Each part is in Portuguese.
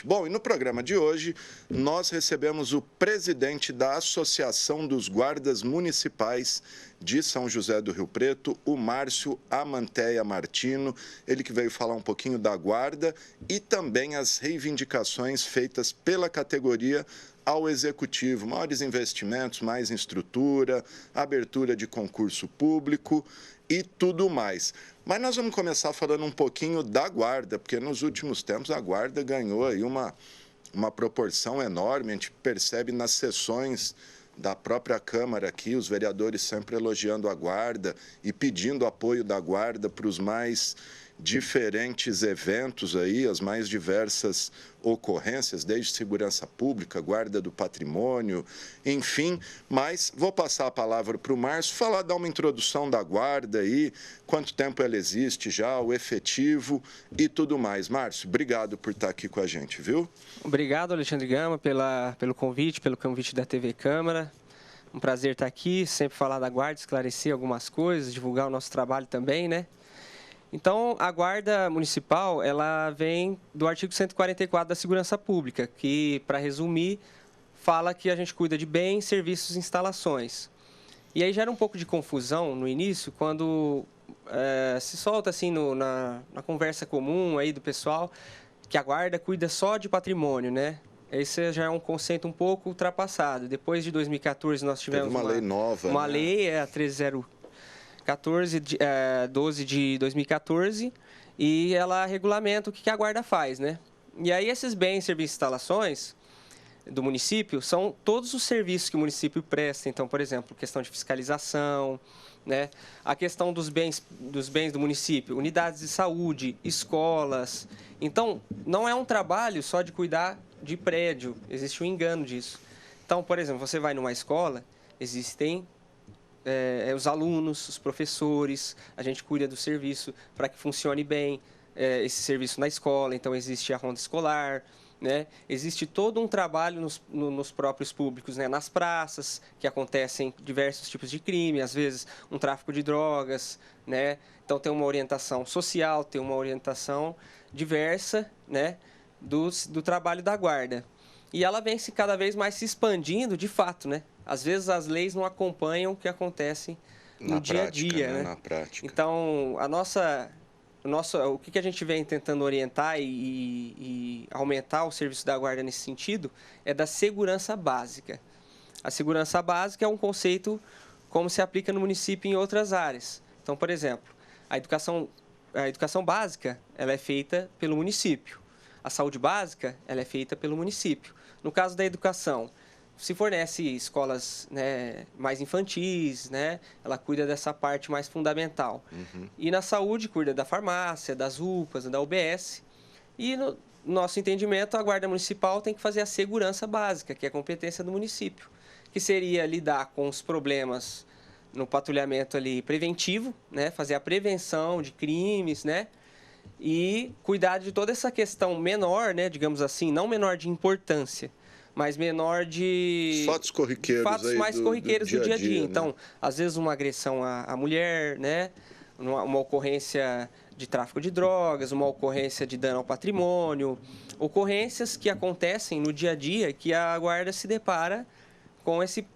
Bom, e no programa de hoje, nós recebemos o presidente da Associação dos Guardas Municipais de São José do Rio Preto, o Márcio Amanteia Martino, ele que veio falar um pouquinho da Guarda e também as reivindicações feitas pela categoria ao Executivo, maiores investimentos, mais estrutura, abertura de concurso público e tudo mais. Mas nós vamos começar falando um pouquinho da Guarda, porque nos últimos tempos a Guarda ganhou aí uma proporção enorme, a gente percebe nas sessões da própria Câmara aqui, os vereadores sempre elogiando a Guarda e pedindo apoio da Guarda para os mais diferentes eventos aí, as mais diversas ocorrências, desde segurança pública, guarda do patrimônio, enfim. Mas vou passar a palavra para o Márcio, dar uma introdução da Guarda aí, quanto tempo ela existe já, o efetivo e tudo mais. Márcio, obrigado por estar aqui com a gente, viu? Obrigado, Alexandre Gama, pelo convite da TV Câmara. Um prazer estar aqui, sempre falar da Guarda, esclarecer algumas coisas, divulgar o nosso trabalho também, né? Então, a Guarda Municipal, ela vem do artigo 144 da Segurança Pública, que, para resumir, fala que a gente cuida de bens, serviços e instalações. E aí gera um pouco de confusão no início, quando se solta assim na conversa comum aí do pessoal, que a Guarda cuida só de patrimônio, né? Esse já é um conceito um pouco ultrapassado. Depois de 2014, nós tivemos uma lei nova, uma né? lei, a 12 de 2014, e ela regulamenta o que a Guarda faz, né? E aí esses bens, serviços e instalações do município são todos os serviços que o município presta. Então, por exemplo, questão de fiscalização, né? A questão dos bens do município, unidades de saúde, escolas. Então, não é um trabalho só de cuidar de prédio, existe um engano disso. Então, por exemplo, você vai numa escola, existem os alunos, os professores, a gente cuida do serviço para que funcione bem esse serviço na escola. Então, existe a ronda escolar, né? Existe todo um trabalho nos próprios públicos, né? Nas praças, que acontecem diversos tipos de crime, às vezes um tráfico de drogas, né? Então, tem uma orientação social, tem uma orientação diversa, né? do trabalho da Guarda. E ela vem cada vez mais se expandindo, de fato, né? Às vezes as leis não acompanham o que acontece no dia a dia, né? Na prática. Então, o que a gente vem tentando orientar e aumentar o serviço da Guarda nesse sentido é da segurança básica. A segurança básica é um conceito como se aplica no município em outras áreas. Então, por exemplo, a educação básica ela é feita pelo município. A saúde básica ela é feita pelo município. No caso da educação, se fornece escolas, né, mais infantis, né, ela cuida dessa parte mais fundamental. Uhum. E na saúde, cuida da farmácia, das UPAs, da UBS. E no nosso entendimento, a Guarda Municipal tem que fazer a segurança básica, que é a competência do município, que seria lidar com os problemas no patrulhamento ali preventivo, né, fazer a prevenção de crimes, né, e cuidar de toda essa questão menor, né, digamos assim, não menor de importância, mas menor de fatos corriqueiros, fatos mais corriqueiros do dia a dia. Né? Então, às vezes uma agressão à mulher, né, uma ocorrência de tráfico de drogas, uma ocorrência de dano ao patrimônio, ocorrências que acontecem no dia a dia que a Guarda se depara com esse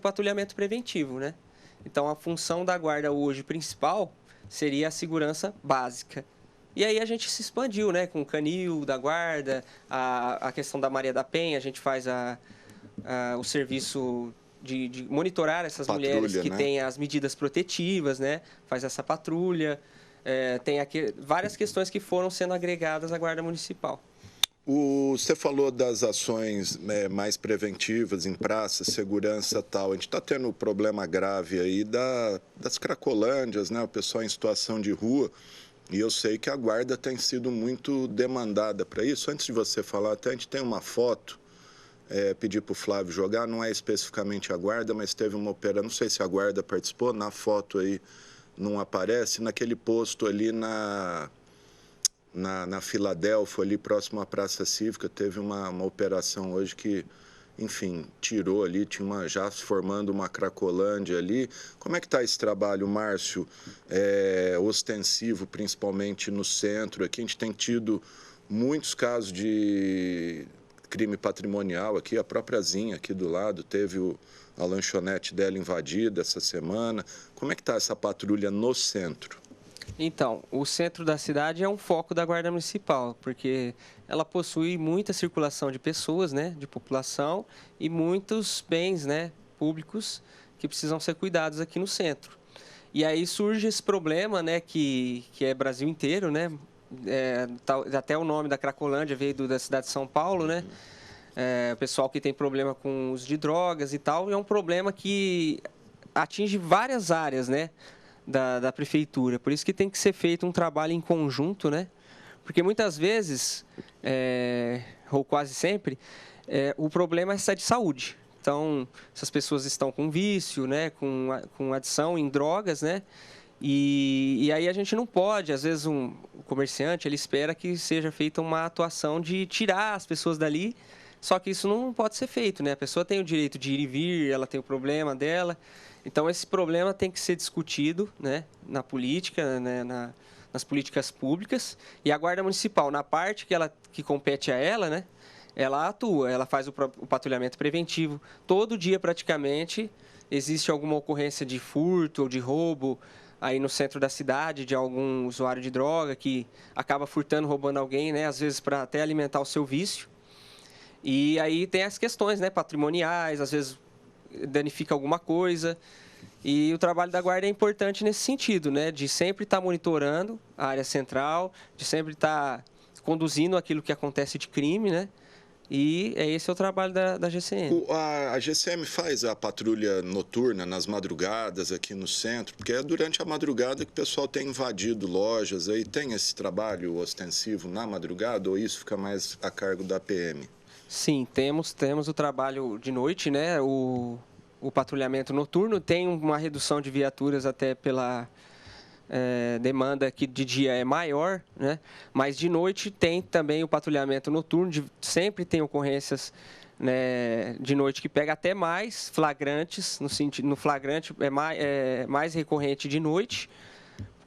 patrulhamento preventivo, né? Então, a função da Guarda hoje principal seria a segurança básica. E aí a gente se expandiu, né? Com o canil da Guarda, a questão da Maria da Penha, a gente faz o serviço de monitorar essas mulheres que, né, têm as medidas protetivas, né? Faz essa patrulha. Tem várias questões que foram sendo agregadas à Guarda Municipal. Você falou das ações mais preventivas em praça, segurança e tal. A gente está tendo um problema grave aí das cracolândias, né? O pessoal em situação de rua. E eu sei que a Guarda tem sido muito demandada para isso. Antes de você falar, até a gente tem uma foto, pedir para o Flávio jogar, não é especificamente a Guarda, mas teve uma operação, não sei se a Guarda participou, na foto aí não aparece, naquele posto ali na Filadélfia, ali próximo à Praça Cívica, teve uma operação hoje que, enfim, tirou ali, tinha já se formando uma cracolândia ali. Como é que está esse trabalho, Márcio, ostensivo, principalmente no centro? Aqui a gente tem tido muitos casos de crime patrimonial aqui, a própria Zinha aqui do lado teve a lanchonete dela invadida essa semana. Como é que está essa patrulha no centro? Então, o centro da cidade é um foco da Guarda Municipal, porque ela possui muita circulação de pessoas, né, de população, e muitos bens, né, públicos que precisam ser cuidados aqui no centro. E aí surge esse problema, né, que é Brasil inteiro, né, até o nome da Cracolândia veio da cidade de São Paulo, né, o pessoal que tem problema com uso de drogas e tal, e é um problema que atinge várias áreas, né, da prefeitura. Por isso que tem que ser feito um trabalho em conjunto, né, porque muitas vezes, ou quase sempre, o problema é de saúde. Então, essas pessoas estão com vício, né, com adição em drogas, né, e aí a gente não pode, às vezes o comerciante ele espera que seja feita uma atuação de tirar as pessoas dali, só que isso não pode ser feito, né? A pessoa tem o direito de ir e vir, ela tem o problema dela, então esse problema tem que ser discutido, né, na política, né, nas políticas públicas, e a Guarda Municipal, na parte que compete a ela, né, ela atua, ela faz o patrulhamento preventivo. Todo dia, praticamente, existe alguma ocorrência de furto ou de roubo aí no centro da cidade, de algum usuário de droga que acaba furtando, roubando alguém, né, às vezes para até alimentar o seu vício. E aí tem as questões, né, patrimoniais, às vezes danifica alguma coisa. E o trabalho da guarda é importante nesse sentido, né, de sempre estar monitorando a área central, de sempre estar conduzindo aquilo que acontece de crime, né? E esse é o trabalho da GCM. A GCM faz a patrulha noturna nas madrugadas aqui no centro, porque é durante a madrugada que o pessoal tem invadido lojas. Aí tem esse trabalho ostensivo na madrugada ou isso fica mais a cargo da PM? Sim, temos o trabalho de noite, né? O patrulhamento noturno tem uma redução de viaturas até pela demanda que de dia é maior, né? Mas de noite tem também o patrulhamento noturno, sempre tem ocorrências, né, de noite que pega até mais flagrantes, no flagrante é mais recorrente de noite,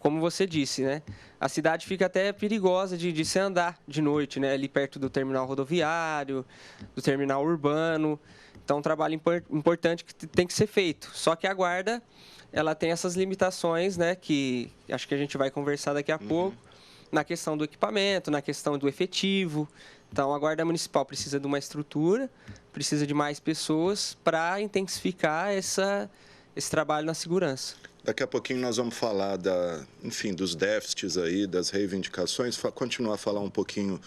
como você disse, né? A cidade fica até perigosa de se andar de noite, né? Ali perto do terminal rodoviário, do terminal urbano. Então, um trabalho importante que tem que ser feito. Só que a guarda, ela tem essas limitações, né? Que acho que a gente vai conversar daqui a pouco, na questão do equipamento, na questão do efetivo. Então, a Guarda Municipal precisa de uma estrutura, precisa de mais pessoas para intensificar esse trabalho na segurança. Daqui a pouquinho nós vamos falar dos déficits aí, das reivindicações, continuar a falar um pouquinho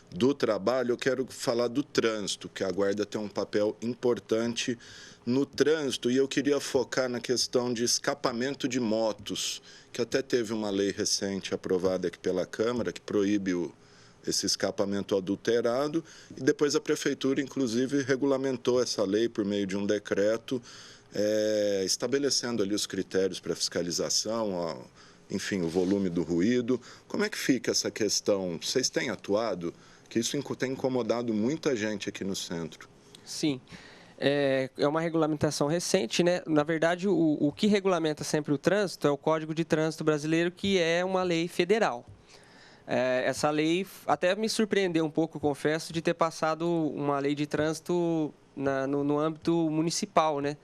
do trabalho. Eu quero falar do trânsito, que a Guarda tem um papel importante no trânsito, e eu queria focar na questão de escapamento de motos, que até teve uma lei recente aprovada aqui pela Câmara, que proíbe esse escapamento adulterado, e depois a Prefeitura, inclusive, regulamentou essa lei por meio de um decreto, estabelecendo ali os critérios para fiscalização, enfim, o volume do ruído. Como é que fica essa questão? Vocês têm atuado? Que isso tem incomodado muita gente aqui no centro. Sim. É uma regulamentação recente, né? Na verdade, o que regulamenta sempre o trânsito é o Código de Trânsito Brasileiro, que é uma lei federal. Essa lei até me surpreendeu um pouco, confesso, de ter passado uma lei de trânsito no âmbito municipal, né?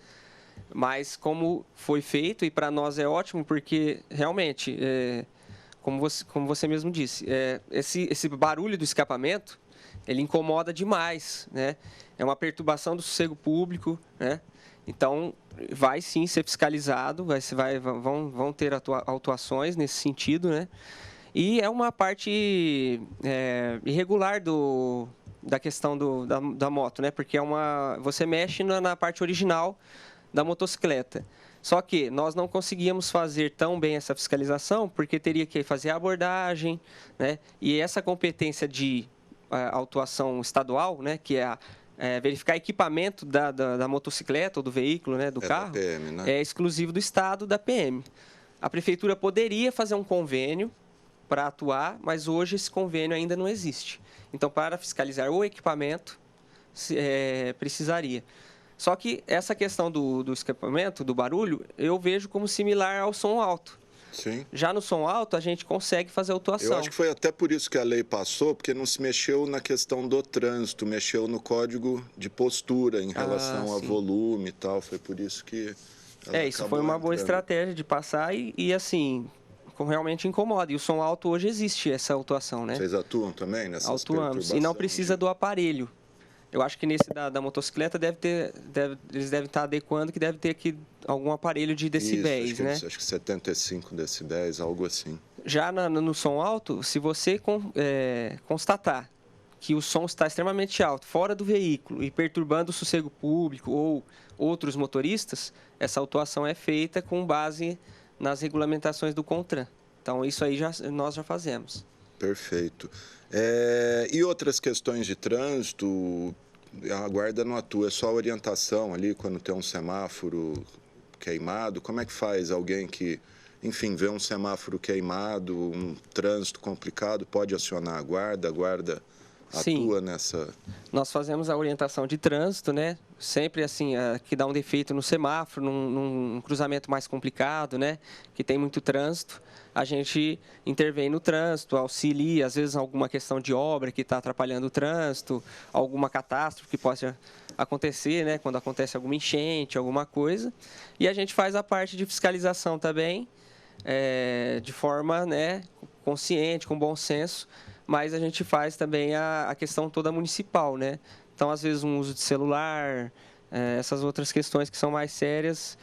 Mas como foi feito, e para nós é ótimo, porque realmente, como você mesmo disse, esse barulho do escapamento, ele incomoda demais, né? É uma perturbação do sossego público, né? Então, vai sim ser fiscalizado, vão ter autuações nesse sentido, né? E é uma parte irregular da questão da moto, né? Porque você mexe na parte original da motocicleta. Só que nós não conseguíamos fazer tão bem essa fiscalização, porque teria que fazer a abordagem, né? E essa competência de autuação estadual, né? Que é verificar equipamento da motocicleta ou do veículo, né? Do carro, da PM, né? É exclusivo do Estado, da PM. A Prefeitura poderia fazer um convênio para atuar, mas hoje esse convênio ainda não existe. Então, para fiscalizar o equipamento, precisaria. Só que essa questão do escapamento, do barulho, eu vejo como similar ao som alto. Sim. Já no som alto, a gente consegue fazer autuação. Eu acho que foi até por isso que a lei passou, porque não se mexeu na questão do trânsito, mexeu no código de postura em relação a volume e tal. Foi por isso que isso foi uma boa estratégia de passar e assim, realmente incomoda. E o som alto hoje existe essa autuação, né? Vocês atuam também nessa Atuamos. E não precisa do aparelho. Eu acho que nesse da motocicleta eles devem estar adequando que deve ter aqui algum aparelho de decibéis, isso, né? Acho que 75 decibéis, algo assim. Já no som alto, se você constatar que o som está extremamente alto, fora do veículo e perturbando o sossego público ou outros motoristas, essa autuação é feita com base nas regulamentações do CONTRAN. Então, isso aí nós já fazemos. Perfeito. E outras questões de trânsito, a guarda não atua, é só orientação ali quando tem um semáforo queimado. Como é que faz alguém que, enfim, vê um semáforo queimado, um trânsito complicado, pode acionar a guarda atua nessa... Nós fazemos a orientação de trânsito, né? Sempre assim, que dá um defeito no semáforo, num cruzamento mais complicado, né? Que tem muito trânsito. A gente intervém no trânsito, auxilia, às vezes, alguma questão de obra que está atrapalhando o trânsito, alguma catástrofe que possa acontecer, né? Quando acontece alguma enchente, alguma coisa. E a gente faz a parte de fiscalização também, de forma, né, consciente, com bom senso, mas a gente faz também a questão toda municipal, né? Então, às vezes, um uso de celular, essas outras questões que são mais sérias,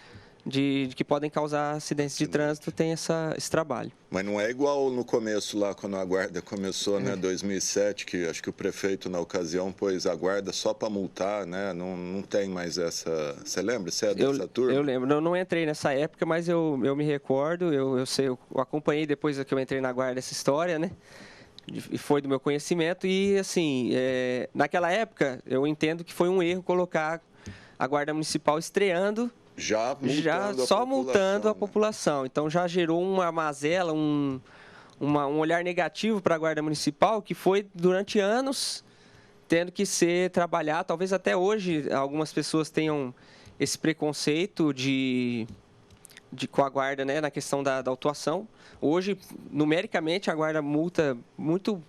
que podem causar acidentes de trânsito, tem esse trabalho. Mas não é igual no começo lá, quando a guarda começou, né, 2007, que acho que o prefeito, na ocasião, pôs a guarda só para multar, né? Não tem mais essa... Você lembra? Você é dessa turma? Eu lembro. Eu não entrei nessa época, mas eu me recordo, eu acompanhei depois que eu entrei na guarda essa história, né? E foi do meu conhecimento e, assim, naquela época, eu entendo que foi um erro colocar a Guarda Municipal estreando, só multando a população. Então, já gerou uma mazela, um olhar negativo para a Guarda Municipal, que foi, durante anos, tendo que ser trabalhado. Talvez até hoje, algumas pessoas tenham esse preconceito com a guarda, né, na questão da autuação. Hoje, numericamente, a guarda multa muito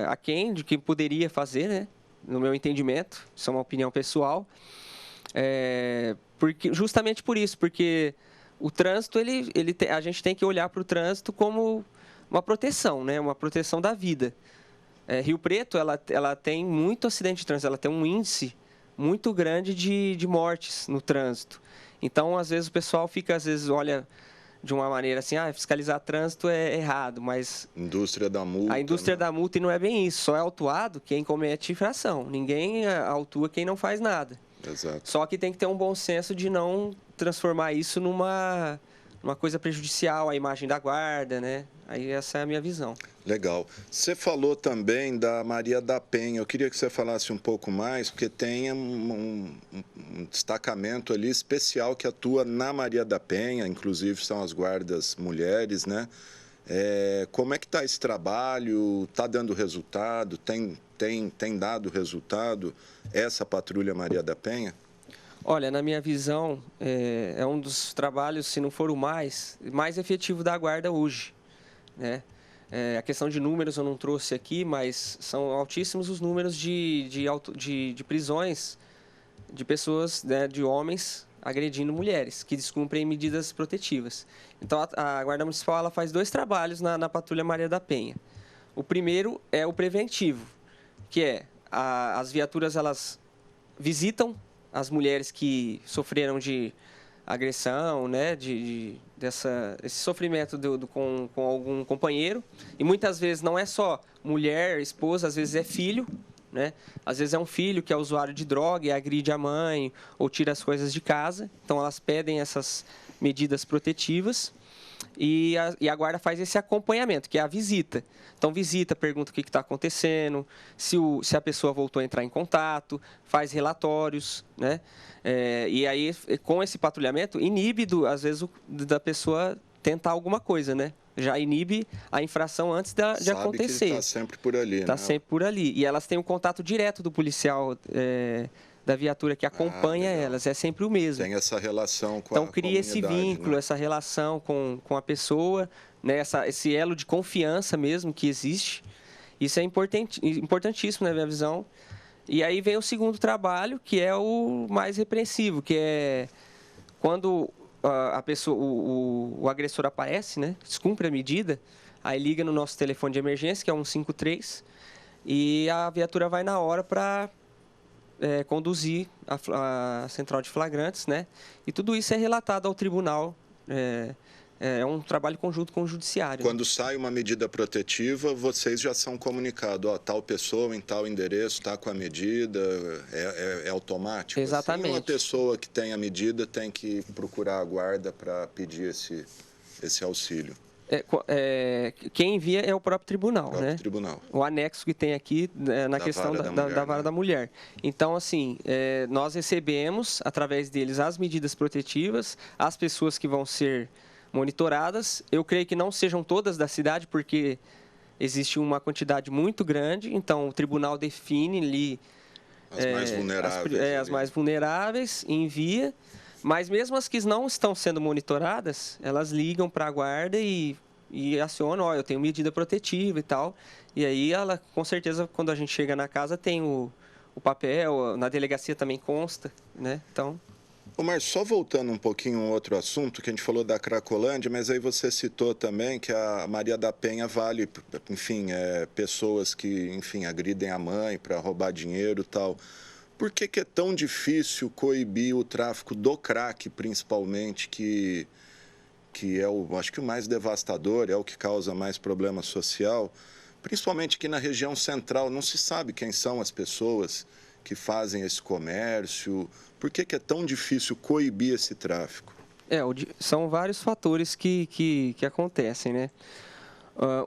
aquém de que poderia fazer, né, no meu entendimento. Isso é uma opinião pessoal. Justamente por isso, porque o trânsito, a gente tem que olhar para o trânsito como uma proteção, né, uma proteção da vida. Rio Preto, ela tem muito acidente de trânsito, ela tem um índice muito grande de mortes no trânsito. Então, às vezes, o pessoal olha de uma maneira assim, fiscalizar trânsito é errado, mas... Indústria da multa. A indústria da multa, e não é bem isso, só é autuado quem comete infração. Ninguém autua quem não faz nada. Exato. Só que tem que ter um bom senso de não transformar isso numa coisa prejudicial à imagem da guarda, né? Aí essa é a minha visão. Legal. Você falou também da Maria da Penha. Eu queria que você falasse um pouco mais, porque tem um destacamento ali especial que atua na Maria da Penha, inclusive são as guardas mulheres, né? Como é que está esse trabalho? Está dando resultado? Tem dado resultado essa Patrulha Maria da Penha? Olha, na minha visão, é um dos trabalhos, se não for o mais efetivo da guarda hoje, né? A questão de números eu não trouxe aqui, mas são altíssimos os números de prisões de pessoas, né, de homens agredindo mulheres que descumprem medidas protetivas. Então, a Guarda Municipal ela faz 2 trabalhos na Patrulha Maria da Penha. O primeiro é o preventivo, que as viaturas elas visitam as mulheres que sofreram de agressão, né, esse sofrimento com algum companheiro. E muitas vezes não é só mulher, esposa, às vezes é filho, né? Às vezes é um filho que é usuário de droga e agride a mãe ou tira as coisas de casa. Então, elas pedem essas medidas protetivas. E a guarda faz esse acompanhamento, que é a visita. Então, visita, pergunta o que está acontecendo, se a pessoa voltou a entrar em contato, faz relatórios, né? E aí, com esse patrulhamento, inibe, às vezes, da pessoa tentar alguma coisa, né? Já inibe a infração antes de acontecer. Está sempre por ali, Está sempre por ali. E elas têm um contato direto do policial da viatura que acompanha elas, é sempre o mesmo. Tem essa relação com então, a cria esse vínculo, né? essa relação com a pessoa, né? Esse elo de confiança mesmo que existe. Isso é importantíssimo na minha visão. E aí vem o segundo trabalho, que é o mais repreensivo, que é quando a pessoa, o agressor aparece, né? Descumpre a medida, aí liga no nosso telefone de emergência, que é o 153, e a viatura vai na hora para conduzir a central de flagrantes, né? E tudo isso é relatado ao tribunal. É um trabalho conjunto com o judiciário. Quando sai uma medida protetiva, vocês já são comunicados, ó, tal pessoa em tal endereço está com a medida, é automático? Exatamente. Assim, uma pessoa que tem a medida tem que procurar a guarda para pedir esse auxílio. Quem envia é o próprio tribunal, né? Tribunal. O anexo que tem aqui na questão da vara da mulher. Então, assim, nós recebemos, através deles, as medidas protetivas, as pessoas que vão ser monitoradas. Eu creio que não sejam todas da cidade, porque existe uma quantidade muito grande, então o tribunal define ali as mais vulneráveis. As mais vulneráveis, envia. Mas mesmo as que não estão sendo monitoradas, elas ligam para a guarda e acionam, eu tenho medida protetiva e tal. E aí ela, com certeza, quando a gente chega na casa, tem o papel, na delegacia também consta, né? Então... Ô, Márcio, só voltando um pouquinho a um outro assunto, que a gente falou da Cracolândia, mas aí você citou também que a Maria da Penha vale, enfim, pessoas que, enfim, agridem a mãe para roubar dinheiro e tal. Por que é tão difícil coibir o tráfico do crack, principalmente, que é acho que o mais devastador, é o que causa mais problema social, principalmente aqui na região central, não se sabe quem são as pessoas que fazem esse comércio? Por que é tão difícil coibir esse tráfico? São vários fatores que acontecem, né?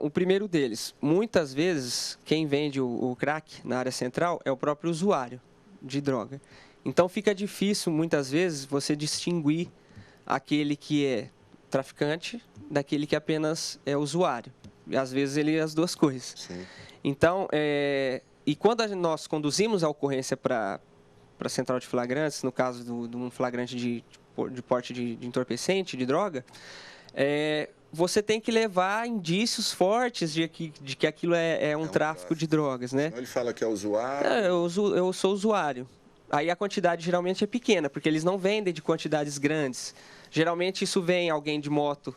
O primeiro deles, muitas vezes, quem vende o crack na área central é o próprio usuário de droga. Então, fica difícil, muitas vezes, você distinguir aquele que é traficante daquele que apenas é usuário. E, às vezes, ele é as duas coisas. Sim. Então, e quando nós conduzimos a ocorrência para a central de flagrantes, no caso de um flagrante de porte de entorpecente, de droga, você tem que levar indícios fortes de que aquilo é um tráfico de drogas, né? Ele fala que é usuário. Eu sou usuário. Aí a quantidade geralmente é pequena, porque eles não vendem de quantidades grandes. Geralmente isso vem alguém de moto,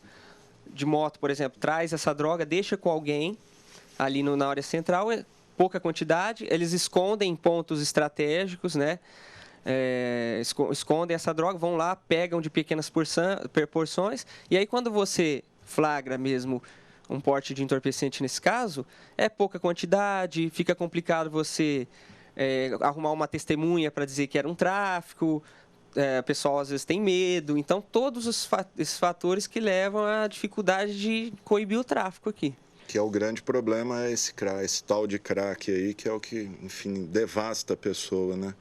por exemplo, traz essa droga, deixa com alguém ali na área central, pouca quantidade, eles escondem em pontos estratégicos, né? Escondem essa droga, vão lá, pegam de pequenas porções, e aí quando você flagra mesmo um porte de entorpecente nesse caso, é pouca quantidade, fica complicado você arrumar uma testemunha para dizer que era um tráfico, o pessoal às vezes tem medo, então todos esses fatores que levam à dificuldade de coibir o tráfico aqui. Que é o grande problema, esse tal de crack aí, que é o que, enfim, devasta a pessoa, né?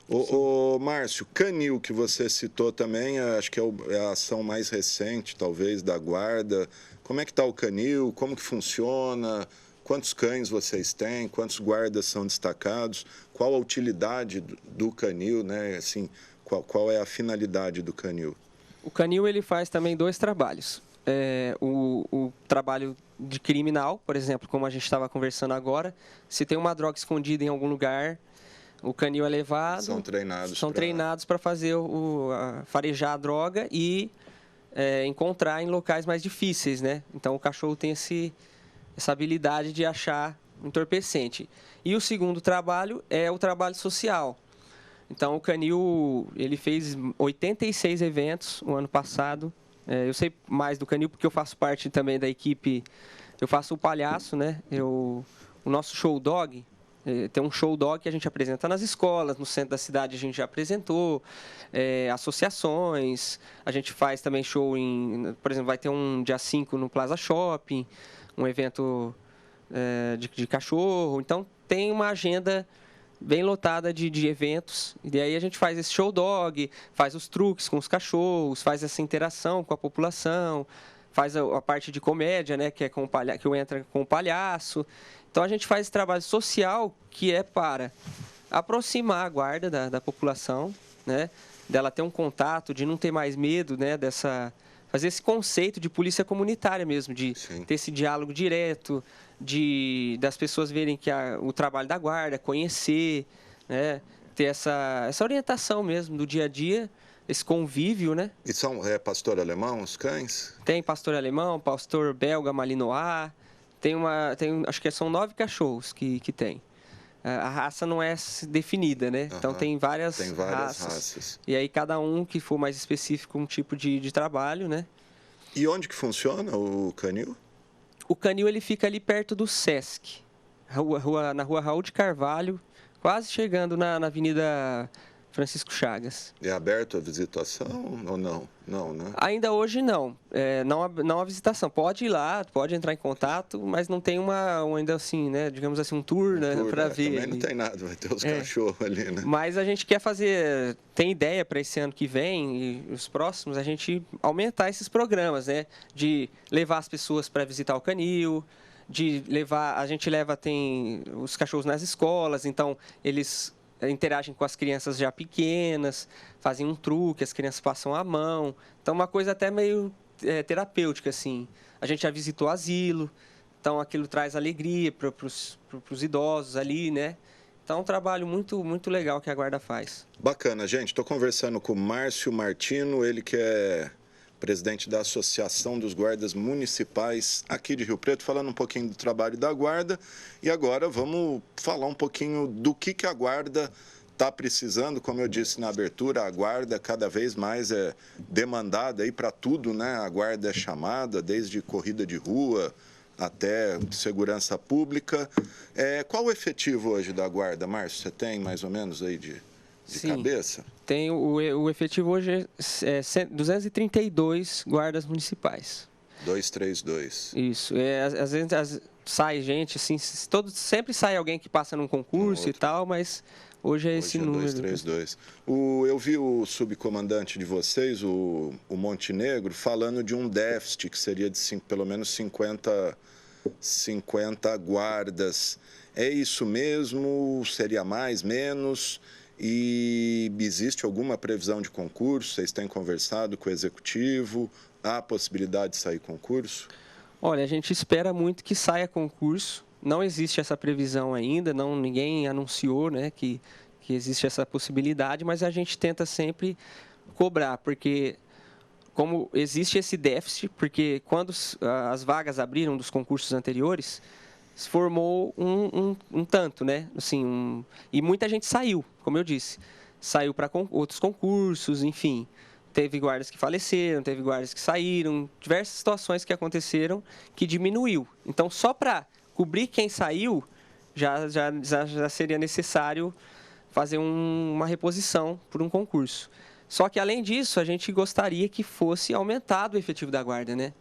O Márcio, Canil, que você citou também, acho que é a ação mais recente, talvez, da Guarda. Como é que está o Canil? Como que funciona? Quantos cães vocês têm? Quantos guardas são destacados? Qual a utilidade do Canil, né? Assim, qual é a finalidade do Canil? O Canil, ele faz também dois trabalhos. O trabalho de criminal, por exemplo, como a gente estava conversando agora, se tem uma droga escondida em algum lugar, o canil é levado. São treinados para fazer farejar a droga e encontrar em locais mais difíceis, né? Então o cachorro tem essa habilidade de achar entorpecente. E o segundo trabalho é o trabalho social. Então o canil ele fez 86 eventos no ano passado. Eu sei mais do canil porque eu faço parte também da equipe. Eu faço o palhaço, né? O nosso show dog. Tem um show dog que a gente apresenta nas escolas, no centro da cidade a gente já apresentou, associações, a gente faz também show por exemplo, vai ter um dia 5 no Plaza Shopping, um evento de cachorro, então tem uma agenda bem lotada de eventos, e daí a gente faz esse show dog, faz os truques com os cachorros, faz essa interação com a população, faz a parte de comédia, né, que é que eu entro com o palhaço. Então, a gente faz esse trabalho social que é para aproximar a guarda da população, né? Dela ter um contato, de não ter mais medo, né? Fazer esse conceito de polícia comunitária mesmo, de Sim. ter esse diálogo direto, das pessoas verem que o trabalho da guarda, conhecer, né? Ter essa orientação mesmo do dia a dia, esse convívio, né? E são pastor alemão, os cães? Tem pastor alemão, pastor belga malinois, acho que são 9 cachorros que tem. A raça não é definida, né? Então tem várias raças. E aí cada um que for mais específico um tipo de trabalho, né? E onde que funciona o canil? O canil ele fica ali perto do Sesc, na rua Raul de Carvalho, quase chegando na Avenida Francisco Chagas. É aberto a visitação ou não? Não, né? Ainda hoje não. Não a visitação. Pode ir lá, pode entrar em contato, mas não tem ainda assim, né? Digamos assim, um tour, né? Para ver. Também não tem nada, vai ter os cachorros ali, né? Mas a gente quer fazer, tem ideia para esse ano que vem e os próximos, a gente aumentar esses programas, né? De levar as pessoas para visitar o canil, tem os cachorros nas escolas, então eles interagem com as crianças já pequenas, fazem um truque, as crianças passam a mão. Então, uma coisa até meio terapêutica, assim. A gente já visitou asilo, então aquilo traz alegria para os idosos ali, né? Então, é um trabalho muito, muito legal que a Guarda faz. Bacana, gente. Estou conversando com o Márcio Martino, ele que é presidente da Associação dos Guardas Municipais aqui de Rio Preto, falando um pouquinho do trabalho da Guarda. E agora vamos falar um pouquinho do que a Guarda está precisando. Como eu disse na abertura, a Guarda cada vez mais é demandada aí para tudo, né? A Guarda é chamada, desde corrida de rua até segurança pública. Qual o efetivo hoje da Guarda, Márcio? Você tem mais ou menos aí de cabeça? Tem o efetivo hoje é 232 guardas municipais. 232. Isso. Às vezes sai gente, assim, sempre sai alguém que passa num concurso e tal, mas hoje é esse número. 232. Eu vi o subcomandante de vocês, o Montenegro, falando de um déficit que seria de pelo menos 50 guardas. É isso mesmo? Seria mais, menos? E existe alguma previsão de concurso? Vocês têm conversado com o executivo? Há possibilidade de sair concurso? Olha, a gente espera muito que saia concurso. Não existe essa previsão ainda, ninguém anunciou, né, que existe essa possibilidade, mas a gente tenta sempre cobrar, porque como existe esse déficit, porque quando as vagas abriram dos concursos anteriores, se formou um tanto, né? Assim, e muita gente saiu, como eu disse. Saiu para outros concursos, enfim. Teve guardas que faleceram, teve guardas que saíram, diversas situações que aconteceram que diminuiu. Então, só para cobrir quem saiu, já seria necessário fazer uma reposição por um concurso. Só que, além disso, a gente gostaria que fosse aumentado o efetivo da guarda, né?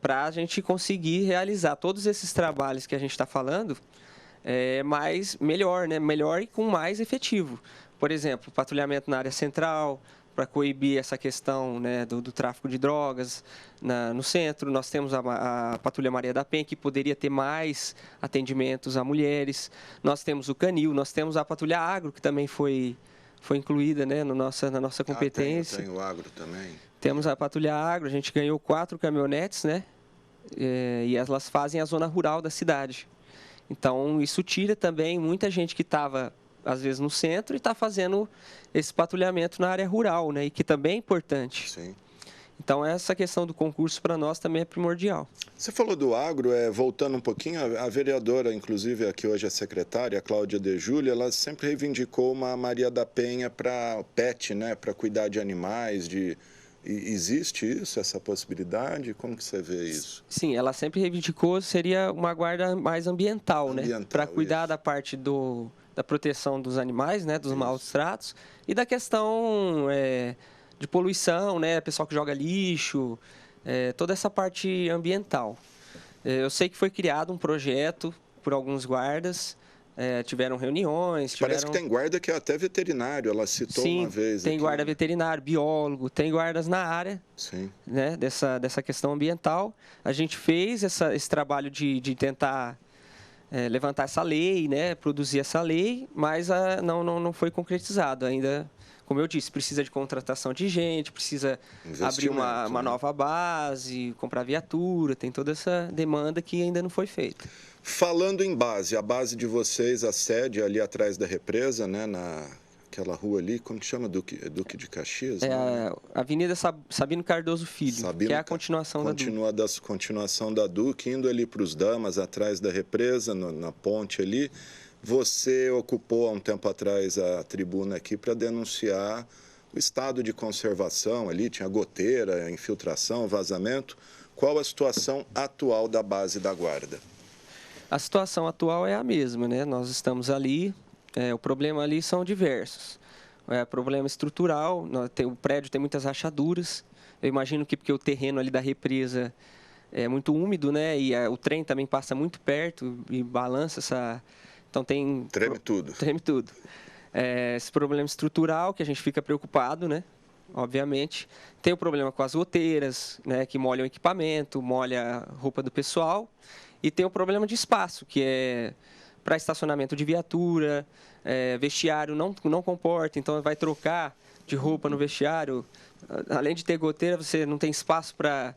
Para a gente conseguir realizar todos esses trabalhos que a gente está falando, melhor, né? Melhor e com mais efetivo. Por exemplo, patrulhamento na área central, para coibir essa questão, né, do tráfico de drogas no centro. Nós temos a Patrulha Maria da Penha, que poderia ter mais atendimentos a mulheres. Nós temos o Canil, nós temos a Patrulha Agro, que também foi incluída, né, na nossa competência. Tem o Agro também. Temos a Patrulha Agro, a gente ganhou 4 caminhonetes, né? E elas fazem a zona rural da cidade. Então, isso tira também muita gente que estava, às vezes, no centro e está fazendo esse patrulhamento na área rural, né? E que também é importante. Sim. Então, essa questão do concurso, para nós, também é primordial. Você falou do agro, voltando um pouquinho, a vereadora, inclusive, aqui hoje a secretária, a Cláudia De Júlia, ela sempre reivindicou uma Maria da Penha para pet, né? Para cuidar de animais, Existe isso, essa possibilidade? Como que você vê isso? Sim, ela sempre reivindicou, seria uma guarda mais ambiental, né? Para cuidar da parte da proteção dos animais, né? Dos maus tratos e da questão de poluição, né? Pessoal que joga lixo, toda essa parte ambiental. Eu sei que foi criado um projeto por alguns guardas, tiveram reuniões. Parece que tem guarda que é até veterinário, ela citou uma vez. Sim, tem guarda veterinário, biólogo, tem guardas na área. Sim. Né, dessa questão ambiental. A gente fez esse trabalho de tentar levantar essa lei, né, produzir essa lei, mas não foi concretizado ainda. Como eu disse, precisa de contratação de gente, precisa abrir uma nova base, comprar viatura, tem toda essa demanda que ainda não foi feita. Falando em base, a base de vocês, a sede ali atrás da represa, né, naquela rua ali, como que chama? Duque de Caxias? É a Avenida Sabino Cardoso Filho, que é a continuação da Duque. Continuação da Duque, indo ali para os Damas, atrás da represa, na ponte ali. Você ocupou há um tempo atrás a tribuna aqui para denunciar o estado de conservação ali, tinha goteira, infiltração, vazamento. Qual a situação atual da base da Guarda? A situação atual é a mesma, né? Nós estamos ali, o problema ali são diversos. Problema estrutural, o prédio tem muitas rachaduras. Eu imagino que porque o terreno ali da represa é muito úmido, né? E o trem também passa muito perto e balança essa... Então tem... Treme tudo. Treme tudo. Esse problema estrutural que a gente fica preocupado, né? Obviamente. Tem o problema com as goteiras, né? Que molham o equipamento, molha a roupa do pessoal. E tem o problema de espaço, que é para estacionamento de viatura, vestiário não comporta, então vai trocar de roupa no vestiário. Além de ter goteira, você não tem espaço para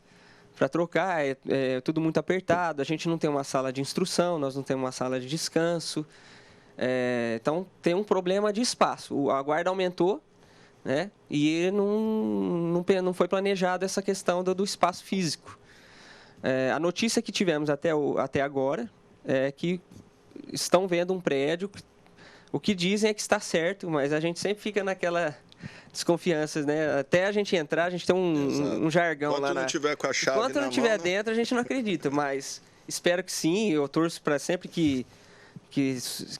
trocar, é tudo muito apertado. A gente não tem uma sala de instrução, nós não temos uma sala de descanso. Então, tem um problema de espaço. A guarda aumentou, né? E não foi planejado essa questão do espaço físico. A notícia que tivemos até agora é que estão vendo um prédio. O que dizem é que está certo, mas a gente sempre fica naquela desconfiança, né? Até a gente entrar, a gente tem um jargão Enquanto lá. Enquanto não tiver com a chave Enquanto não tiver dentro, a gente não acredita, mas espero que sim. Eu torço para sempre que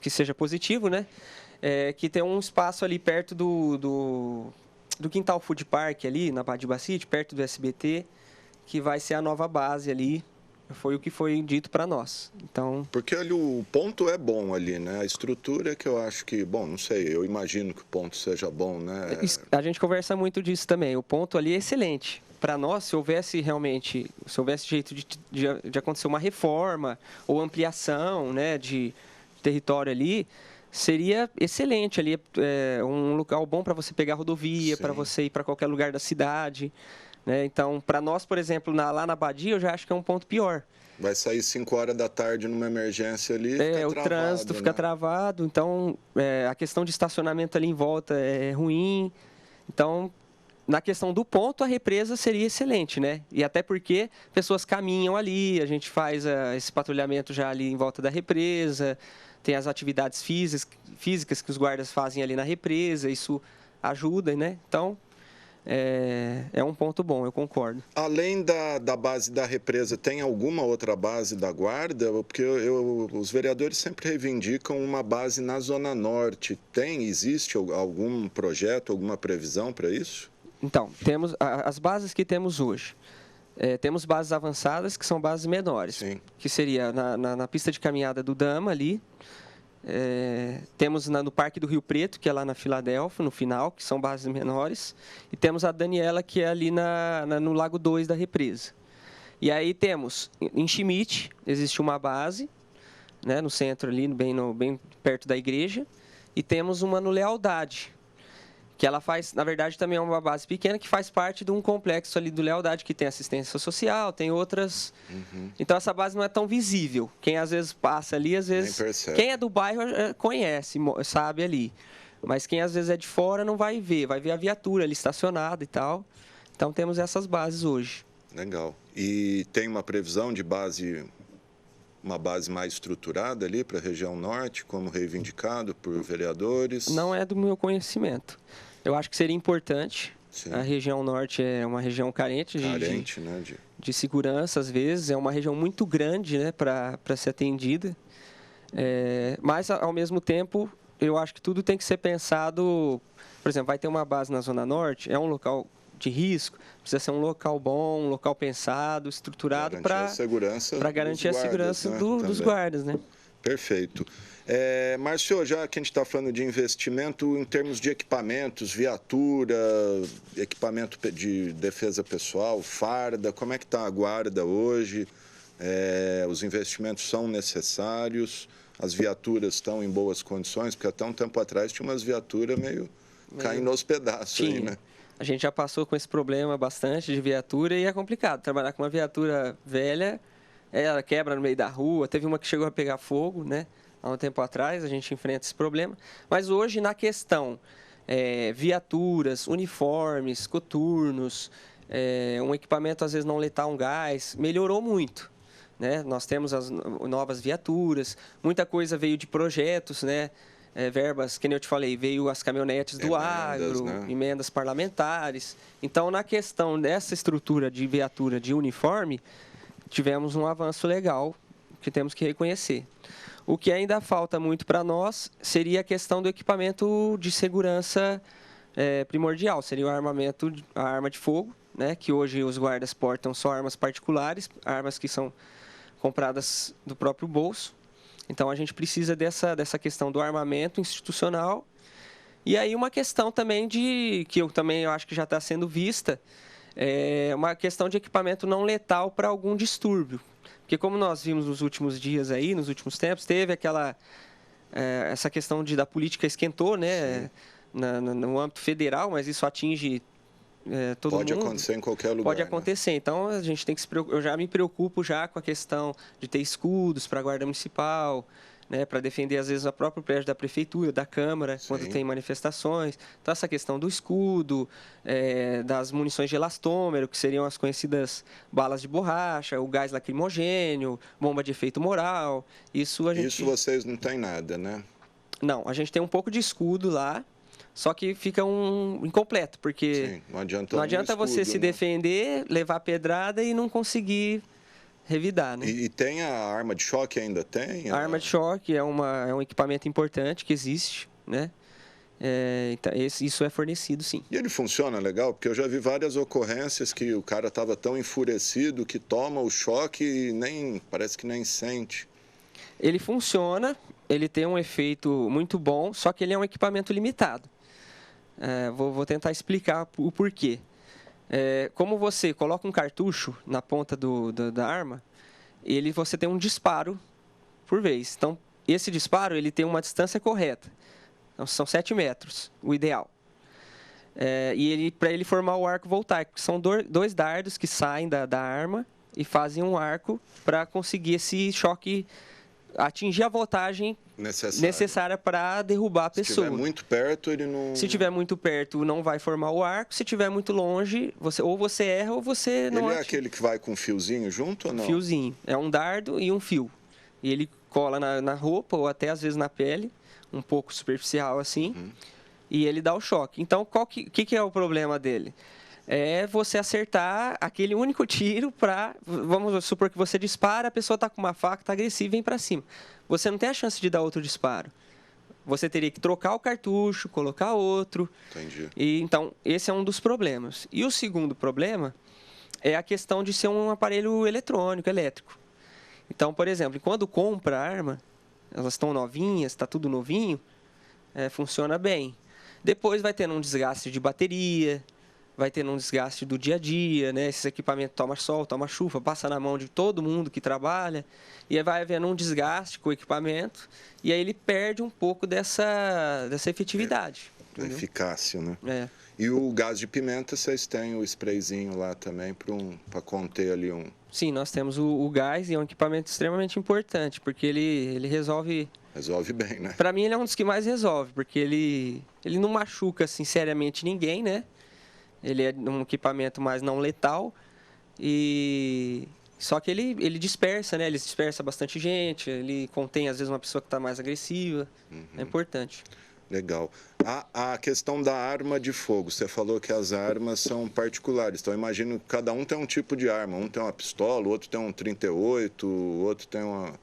seja positivo, né? Que tem um espaço ali perto do Quintal Food Park, ali na Badiba City, perto do SBT, que vai ser a nova base ali. Foi o que foi dito para nós. Então... Porque ali o ponto é bom ali, né? A estrutura que eu acho que, bom, não sei, eu imagino que o ponto seja bom, né? A gente conversa muito disso também. O ponto ali é excelente. Para nós, se houvesse jeito de acontecer uma reforma ou ampliação, né, de território ali, seria excelente ali. Um local bom para você pegar a rodovia, para você ir para qualquer lugar da cidade. Então, para nós, por exemplo, lá na Badia, eu já acho que é um ponto pior. Vai sair 5 horas da tarde numa emergência ali, fica travado, o trânsito fica travado, então a questão de estacionamento ali em volta é ruim. Então, na questão do ponto, a represa seria excelente, né? E até porque pessoas caminham ali, a gente faz esse patrulhamento já ali em volta da represa, tem as atividades físicas que os guardas fazem ali na represa, isso ajuda, né? Então... É um ponto bom, eu concordo. Além da base da represa, tem alguma outra base da Guarda? Porque os vereadores sempre reivindicam uma base na Zona Norte. Existe algum projeto, alguma previsão para isso? Então, temos as bases que temos hoje. Temos bases avançadas, que são bases menores. Sim. Que seria na pista de caminhada do Dama, ali. Temos no Parque do Rio Preto, que é lá na Filadélfia, no final, que são bases menores. E temos a Daniela, que é ali no Lago 2 da represa. E aí temos, em Schmidt, existe uma base, né, no centro ali, bem perto da igreja. E temos uma no Lealdade, que ela faz, na verdade, também é uma base pequena, que faz parte de um complexo ali do Lealdade, que tem assistência social, tem outras... Uhum. Então, essa base não é tão visível. Quem, às vezes, passa ali, às vezes... Quem é do bairro conhece, sabe ali. Mas quem, às vezes, é de fora não vai ver a viatura ali estacionada e tal. Então, temos essas bases hoje. Legal. E tem uma previsão de uma base mais estruturada ali para a região norte, como reivindicado por vereadores? Não é do meu conhecimento. Eu acho que seria importante. Sim. A região norte é uma região carente de segurança, às vezes. É uma região muito grande, né, para ser atendida. Mas, ao mesmo tempo, eu acho que tudo tem que ser pensado... Por exemplo, vai ter uma base na Zona Norte, é um local de risco, precisa ser um local bom, um local pensado, estruturado para garantir a segurança dos guardas, né? Perfeito. Márcio, já que a gente está falando de investimento, em termos de equipamentos, viatura, equipamento de defesa pessoal, farda, como é que está a guarda hoje? Os investimentos são necessários, as viaturas estão em boas condições, porque até um tempo atrás tinha umas viaturas meio caindo aos pedaços aí, né? A gente já passou com esse problema bastante de viatura e é complicado. Trabalhar com uma viatura velha, ela quebra no meio da rua. Teve uma que chegou a pegar fogo, né? Há um tempo atrás, a gente enfrenta esse problema. Mas hoje, na questão viaturas, uniformes, coturnos, um equipamento às vezes não letal, um gás, melhorou muito. Né? Nós temos as novas viaturas, muita coisa veio de projetos, né? Verbas, que nem eu te falei, veio as caminhonetes do agro, né? Emendas parlamentares. Então, na questão dessa estrutura de viatura de uniforme, tivemos um avanço legal que temos que reconhecer. O que ainda falta muito para nós seria a questão do equipamento de segurança primordial, seria o armamento, a arma de fogo, né? Que hoje os guardas portam só armas particulares, armas que são compradas do próprio bolso. Então, a gente precisa dessa questão do armamento institucional. E aí, uma questão também que eu acho que já está sendo vista, uma questão de equipamento não letal para algum distúrbio. Porque, como nós vimos nos últimos dias aí, nos últimos tempos, teve essa questão da política esquentou, né, no âmbito federal, mas isso atinge todo mundo. Pode acontecer em qualquer lugar. Pode acontecer. Né? Então, a gente tem que se preocupar. Eu já me preocupo já com a questão de ter escudos para a Guarda Municipal, né, para defender, às vezes, o próprio prédio da Prefeitura, da Câmara, sim, quando tem manifestações. Então, essa questão do escudo, das munições de elastômero, que seriam as conhecidas balas de borracha, o gás lacrimogênio, bomba de efeito moral. Isso vocês não têm nada, né? Não, a gente tem um pouco de escudo lá, só que fica incompleto, porque sim, não adianta você se defender, levar pedrada e não conseguir revidar, né? E tem a arma de choque, ainda tem? A arma de choque é um equipamento importante que existe, né? Então, isso é fornecido, sim. E ele funciona legal? Porque eu já vi várias ocorrências que o cara estava tão enfurecido que toma o choque e parece que nem sente. Ele funciona, ele tem um efeito muito bom, só que ele é um equipamento limitado. Vou tentar explicar o porquê. Como você coloca um cartucho na ponta da arma, você tem um disparo por vez. Então, esse disparo ele tem uma distância correta. Então, são 7 metros, o ideal. Para ele formar o arco voltaico, são 2 dardos que saem da arma e fazem um arco para conseguir esse choque, atingir a voltagem necessária para derrubar a pessoa. Se estiver muito perto, ele não... Se estiver muito perto, não vai formar o arco. Se estiver muito longe, ou você erra ou você não... Ele é aquele que vai com um fiozinho junto ou não? Fiozinho. É um dardo e um fio. E ele cola na roupa ou até às vezes na pele, um pouco superficial assim, e ele dá o choque. Então, o que é o problema dele? É você acertar aquele único tiro para... Vamos supor que você dispara, a pessoa está com uma faca, está agressiva e vem para cima. Você não tem a chance de dar outro disparo. Você teria que trocar o cartucho, colocar outro. Entendi. Então, esse é um dos problemas. E o segundo problema é a questão de ser um aparelho eletrônico, elétrico. Então, por exemplo, quando compra a arma, elas estão novinhas, está tudo novinho, funciona bem. Depois vai tendo um desgaste de bateria, vai tendo um desgaste do dia a dia, né? Esse equipamento toma sol, toma chuva, passa na mão de todo mundo que trabalha, e aí vai havendo um desgaste com o equipamento, e aí ele perde um pouco dessa efetividade. A eficácia, né? E o gás de pimenta, vocês têm o sprayzinho lá também para conter ali um... Sim, nós temos o gás, e é um equipamento extremamente importante, porque ele resolve... Resolve bem, né? Para mim, ele é um dos que mais resolve, porque ele não machuca, assim, seriamente ninguém, né? Ele é um equipamento mais não letal, só que ele dispersa, né? Ele dispersa bastante gente, ele contém, às vezes, uma pessoa que está mais agressiva. É importante. Legal. A questão da arma de fogo, você falou que as armas são particulares, então eu imagino que cada um tem um tipo de arma, um tem uma pistola, o outro tem um 38, o outro tem uma...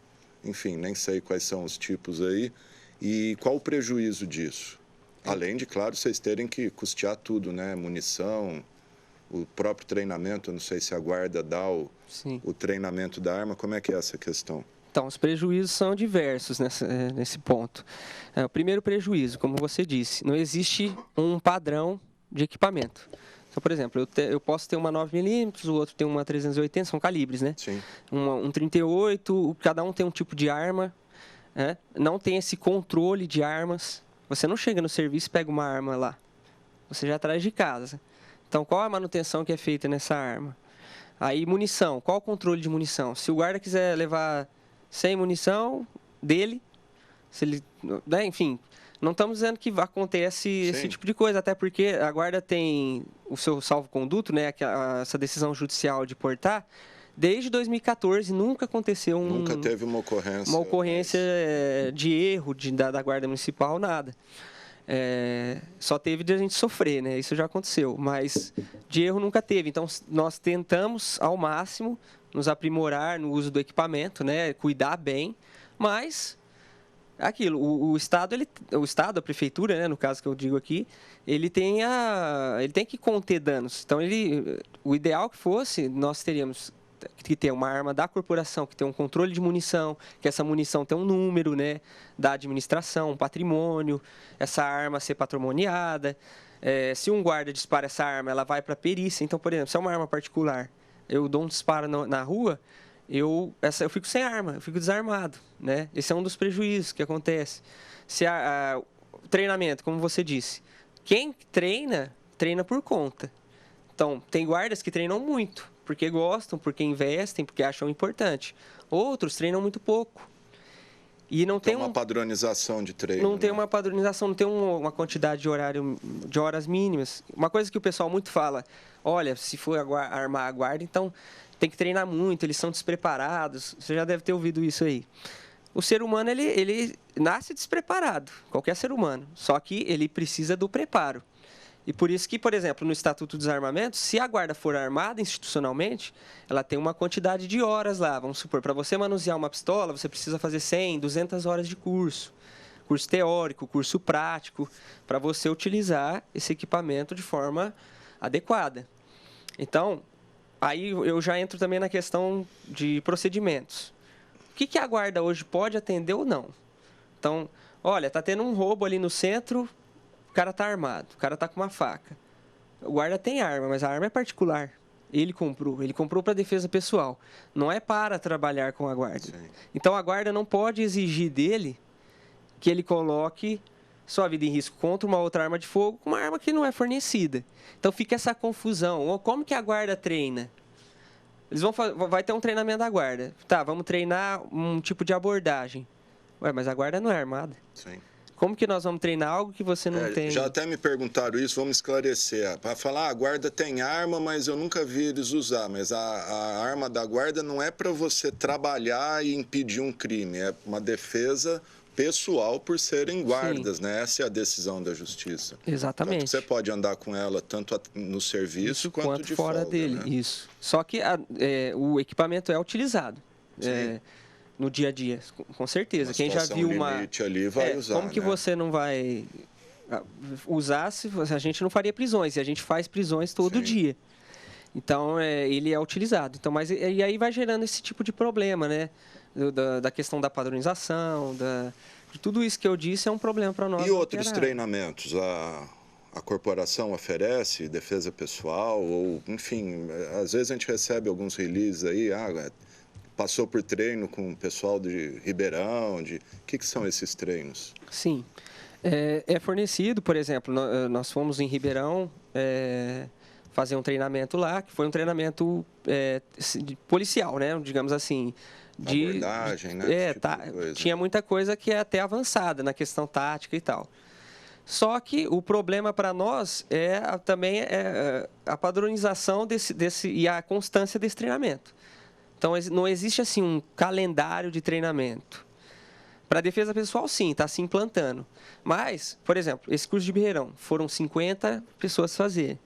Enfim, nem sei quais são os tipos aí. E qual o prejuízo disso? Além de, claro, vocês terem que custear tudo, né? Munição, o próprio treinamento, eu não sei se a guarda dá o treinamento da arma, como é que é essa questão? Então, os prejuízos são diversos nesse ponto. O primeiro prejuízo, como você disse, não existe um padrão de equipamento. Então, por exemplo, eu posso ter uma 9mm, o outro tem uma 380, são calibres, né? Sim. Um 38, cada um tem um tipo de arma, né? Não tem esse controle de armas. Você não chega no serviço e pega uma arma lá. Você já traz de casa. Então, qual a manutenção que é feita nessa arma? Aí, munição. Qual o controle de munição? Se o guarda quiser levar sem munição dele, se ele, né, enfim, não estamos dizendo que acontece esse tipo de coisa, até porque a guarda tem o seu salvo-conduto, né, essa decisão judicial de portar, desde 2014 nunca aconteceu Nunca teve uma ocorrência de erro da guarda municipal, nada. Só teve de a gente sofrer, né? Isso já aconteceu, mas de erro nunca teve. Então, nós tentamos ao máximo nos aprimorar no uso do equipamento, né? Cuidar bem, mas aquilo, o Estado, a Prefeitura, né? No caso que eu digo aqui, ele tem que conter danos. Então, o ideal que fosse, nós teríamos que ter uma arma da corporação, que tem um controle de munição, que essa munição tem um número, né, da administração, um patrimônio, essa arma ser patrimoniada. Se um guarda dispara essa arma, ela vai para a perícia. Então, por exemplo, se é uma arma particular, eu dou um disparo na rua, eu fico sem arma, eu fico desarmado, né? Esse é um dos prejuízos que acontece. Se treinamento, como você disse, quem treina por conta. Então, tem guardas que treinam muito, porque gostam, porque investem, porque acham importante. Outros treinam muito pouco. E não tem uma padronização de treino. Não tem uma padronização, não tem uma quantidade de horas mínimas. Uma coisa que o pessoal muito fala, olha, se for armar a guarda, então tem que treinar muito, eles são despreparados. Você já deve ter ouvido isso aí. O ser humano, ele nasce despreparado, qualquer ser humano. Só que ele precisa do preparo. E por isso que, por exemplo, no Estatuto do Desarmamento, se a guarda for armada institucionalmente, ela tem uma quantidade de horas lá. Vamos supor, para você manusear uma pistola, você precisa fazer 100, 200 horas de curso. Curso teórico, curso prático, para você utilizar esse equipamento de forma adequada. Então, aí eu já entro também na questão de procedimentos. O que a guarda hoje pode atender ou não? Então, olha, está tendo um roubo ali no centro, o cara está armado, o cara está com uma faca. O guarda tem arma, mas a arma é particular. Ele comprou para defesa pessoal. Não é para trabalhar com a guarda. Sim. Então, a guarda não pode exigir dele que ele coloque sua vida em risco contra uma outra arma de fogo com uma arma que não é fornecida. Então, fica essa confusão. Como que a guarda treina? Eles vai ter um treinamento da guarda. Tá, vamos treinar um tipo de abordagem. Ué, mas a guarda não é armada. Sim. Como que nós vamos treinar algo que você não tem? Já até me perguntaram isso, vamos esclarecer. Para falar, a guarda tem arma, mas eu nunca vi eles usar. Mas a arma da guarda não é para você trabalhar e impedir um crime. É uma defesa pessoal por serem guardas, né? Essa é a decisão da justiça. Exatamente. Tanto você pode andar com ela tanto no serviço quanto de fora folga, dele. Né? Isso. Só que o equipamento é utilizado. No dia a dia, com certeza. Quem já viu ali vai usar, como que você não vai usar se a gente não faria prisões? E a gente faz prisões todo dia. Então, ele é utilizado. Então, e aí vai gerando esse tipo de problema, né? Da questão da padronização, de tudo isso que eu disse é um problema para nós. E outros treinamentos? A corporação oferece defesa pessoal ou, enfim, às vezes a gente recebe alguns releases aí, passou por treino com o pessoal de Ribeirão, o que são esses treinos? Sim, é fornecido, por exemplo, nós fomos em Ribeirão fazer um treinamento lá, que foi um treinamento policial, né, digamos assim. Abordagem, né? Tinha muita coisa que é até avançada na questão tática e tal. Só que o problema para nós também é a padronização e a constância desse treinamento. Então, não existe assim um calendário de treinamento. Para a defesa pessoal, sim, está se implantando. Mas, por exemplo, esse curso de Ribeirão, foram 50 pessoas fazerem.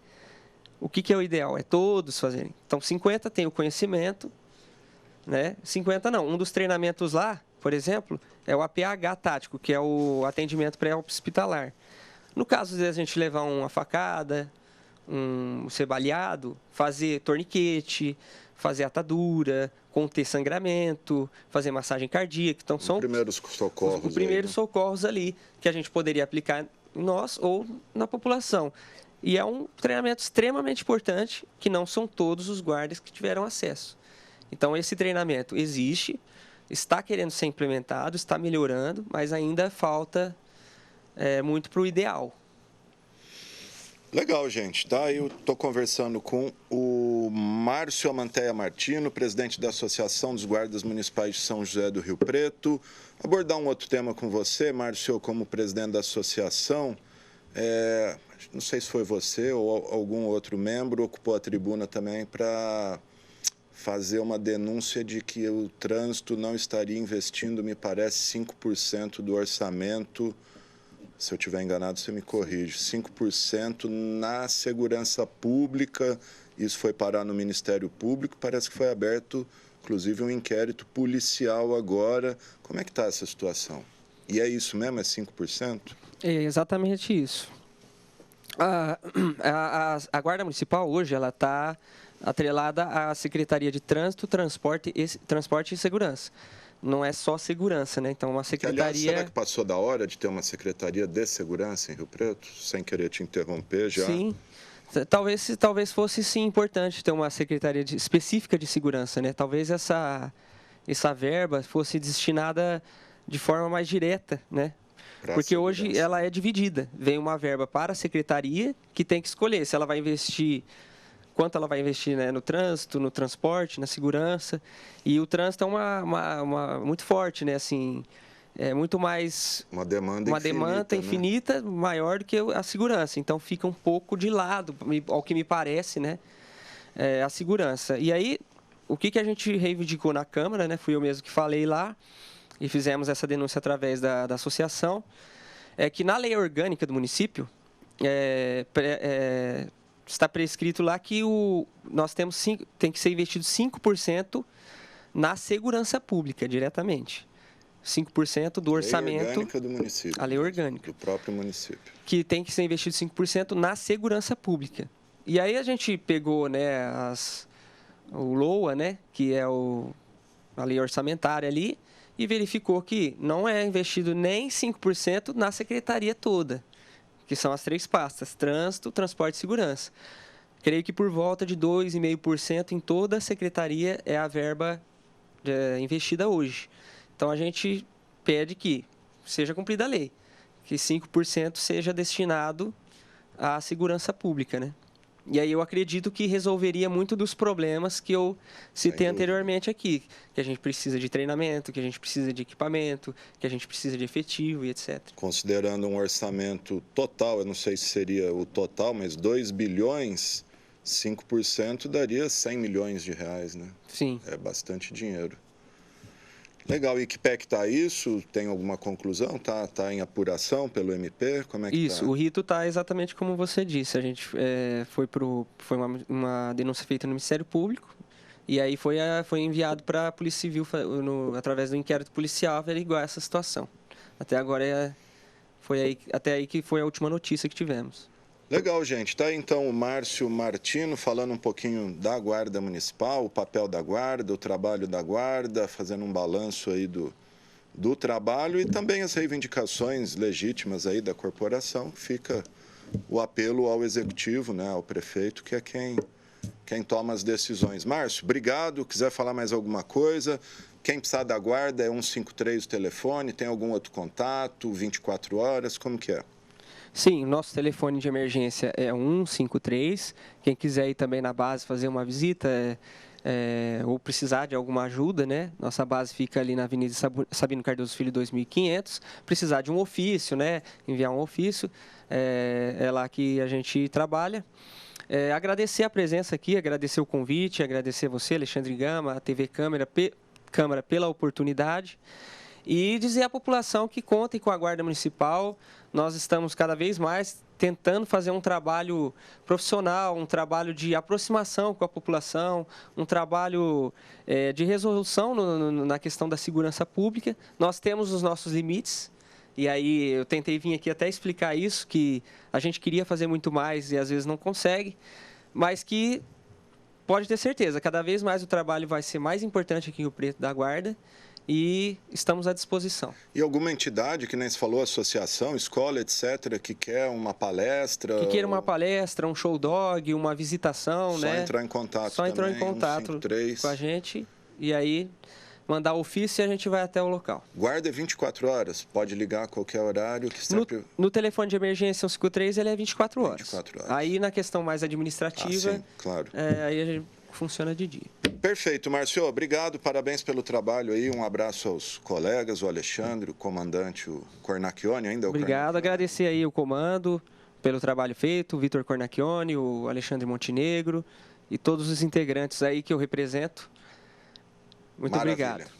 O que é o ideal? É todos fazerem. Então, 50 têm o conhecimento, né? 50 não. Um dos treinamentos lá, por exemplo, é o APH tático, que é o atendimento pré-hospitalar. No caso de a gente levar uma facada, ser baleado, fazer torniquete, fazer atadura, conter sangramento, fazer massagem cardíaca. Então, são primeiros socorros. Os primeiros socorros ali que a gente poderia aplicar em nós ou na população. E é um treinamento extremamente importante, que não são todos os guardas que tiveram acesso. Então, esse treinamento existe, está querendo ser implementado, está melhorando, mas ainda falta muito para o ideal. Legal, gente. Tá? Eu estou conversando com o Márcio Amanteia Martino, presidente da Associação dos Guardas Municipais de São José do Rio Preto. Abordar um outro tema com você, Márcio, como presidente da associação. Não sei se foi você ou algum outro membro, ocupou a tribuna também para fazer uma denúncia de que o trânsito não estaria investindo, me parece, 5% do orçamento. Se eu estiver enganado, você me corrige. 5% na segurança pública. Isso foi parar no Ministério Público. Parece que foi aberto, inclusive, um inquérito policial agora. Como é que está essa situação? E é isso mesmo? É 5%? É exatamente isso. A Guarda Municipal, hoje, ela está atrelada à Secretaria de Trânsito, Transporte e Segurança. Não é só segurança, né? Então, uma secretaria... Aliás, será que passou da hora de ter uma secretaria de segurança em Rio Preto? Sem querer te interromper já. Sim. Talvez fosse, sim, importante ter uma secretaria específica de segurança, né? Talvez essa verba fosse destinada de forma mais direta, né? Porque hoje ela é dividida. Vem uma verba para a secretaria, que tem que escolher se ela vai investir... quanto ela vai investir, né, no trânsito, no transporte, na segurança. E o trânsito é uma muito forte, né? Assim, é muito mais... Uma demanda infinita, né? Maior do que a segurança. Então, fica um pouco de lado, ao que me parece, né? A segurança. E aí, o que a gente reivindicou na Câmara, né? Fui eu mesmo que falei lá, e fizemos essa denúncia através da associação, é que na lei orgânica do município, está prescrito lá que nós tem que ser investido 5% na segurança pública, diretamente. 5% do orçamento... A lei orgânica do município. A lei orgânica. Do próprio município. Que tem que ser investido 5% na segurança pública. E aí a gente pegou, né, o LOA, né, que é a lei orçamentária ali, e verificou que não é investido nem 5% na secretaria toda, que são as 3 pastas: trânsito, transporte e segurança. Creio que por volta de 2,5% em toda a secretaria é a verba investida hoje. Então, a gente pede que seja cumprida a lei, que 5% seja destinado à segurança pública, né? E aí eu acredito que resolveria muito dos problemas que eu citei anteriormente aqui, que a gente precisa de treinamento, que a gente precisa de equipamento, que a gente precisa de efetivo e etc. Considerando um orçamento total, eu não sei se seria o total, mas 2 bilhões, 5% daria 100 milhões de reais, né? Sim. É bastante dinheiro. Legal, e que pé que está isso? Tem alguma conclusão? Tá em apuração pelo MP? Como é que isso, o rito está exatamente como você disse. A gente foi uma denúncia feita no Ministério Público e aí foi enviado para a Polícia Civil através do inquérito policial averiguar essa situação. Até agora até aí que foi a última notícia que tivemos. Legal, gente. Tá aí, então, o Márcio Martino falando um pouquinho da Guarda Municipal, o papel da Guarda, o trabalho da Guarda, fazendo um balanço aí do trabalho e também as reivindicações legítimas aí da corporação. Fica o apelo ao Executivo, né, ao prefeito, que é quem toma as decisões. Márcio, obrigado. Quiser falar mais alguma coisa, quem precisar da Guarda é 153 o telefone, tem algum outro contato, 24 horas, como que é? Sim, nosso telefone de emergência é 153. Quem quiser ir também na base fazer uma visita ou precisar de alguma ajuda, né? Nossa base fica ali na Avenida Sabino Cardoso Filho 2500. Precisar de um ofício, né? Enviar um ofício, é lá que a gente trabalha. Agradecer a presença aqui, agradecer o convite, agradecer a você, Alexandre Gama, a TV Câmara pela oportunidade. E dizer à população que contem com a Guarda Municipal. Nós estamos cada vez mais tentando fazer um trabalho profissional, um trabalho de aproximação com a população, um trabalho de resolução na questão da segurança pública. Nós temos os nossos limites, e aí eu tentei vir aqui até explicar isso, que a gente queria fazer muito mais e às vezes não consegue, mas que pode ter certeza, cada vez mais o trabalho vai ser mais importante aqui em Rio Preto da Guarda. e estamos à disposição. E alguma entidade, que nem se falou, associação, escola, etc., que quer uma palestra? Que queira uma palestra, um show dog, uma visitação, Só né? entrar em contato Só entrou em também, contato 153. com a gente e aí mandar o ofício e a gente vai até o local. Guarda é 24 horas, pode ligar a qualquer horário. Que sempre... no telefone de emergência 153 ele é 24 horas. 24 horas. Aí na questão mais administrativa, sim, claro. Aí a gente funciona de dia. Perfeito, Márcio. Obrigado, parabéns pelo trabalho aí. Um abraço aos colegas, o Alexandre, o comandante, o Cornacchione ainda. Obrigado, agradecer aí o comando pelo trabalho feito, o Vitor Cornacchione, o Alexandre Montenegro e todos os integrantes aí que eu represento. Muito Maravilha. obrigado.